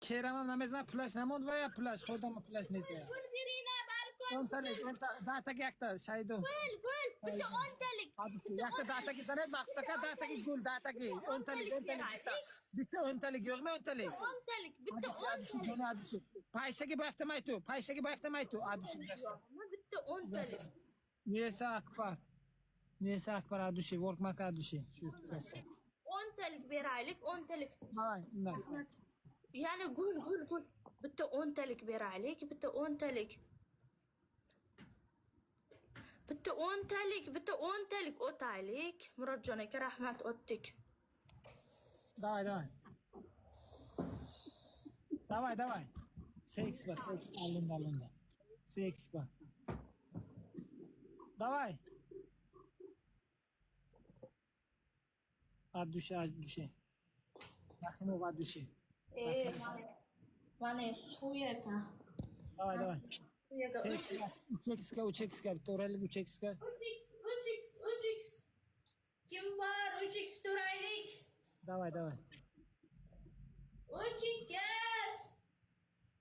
Keramam namazdan pulash namod va ya pulash xodam pulash nesa. Gul birina balkon. O'ntalik, dataga yakta shaydo. Gul. Bitta 10 talik. Yakta dataga sanay maqsaka dataga gul dataga. O'ntalik. Bitta o'ntalik yo'qmi o'ntalik? 10 talik. Bitta 10 talik. Payshaga bayqtamaytu. Adushi. Bitta 10 talik. Nesa akbar adushi, workmak adushi. Shu qisasi. 10 talik beraylik, 10 talik. Hay, unday. Ya'ni gul. Bitta 10 talik beraylik, bitta 10 talik. Bitta 10 talik o'taylik. Murodjon aka rahmat o'tdik. Давай. Seks alında. Seks ba. Давай. Addushi. Rahimov addushi. Mana suyaka. Давай. Uchekska, to'ralik uchekska. 3x. Kim bor? 3x to'raylik. Давай. 3x.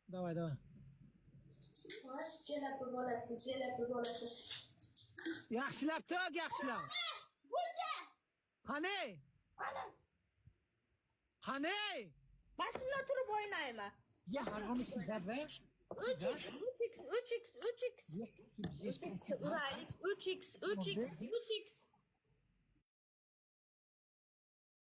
Давай. Hoş, jelapi bolasi. Yaxshilab. Bo'ldi. Qani? Mashina turib o'ynayman. Ya harg'ini kizarda. 3x. Uraylik. 3x.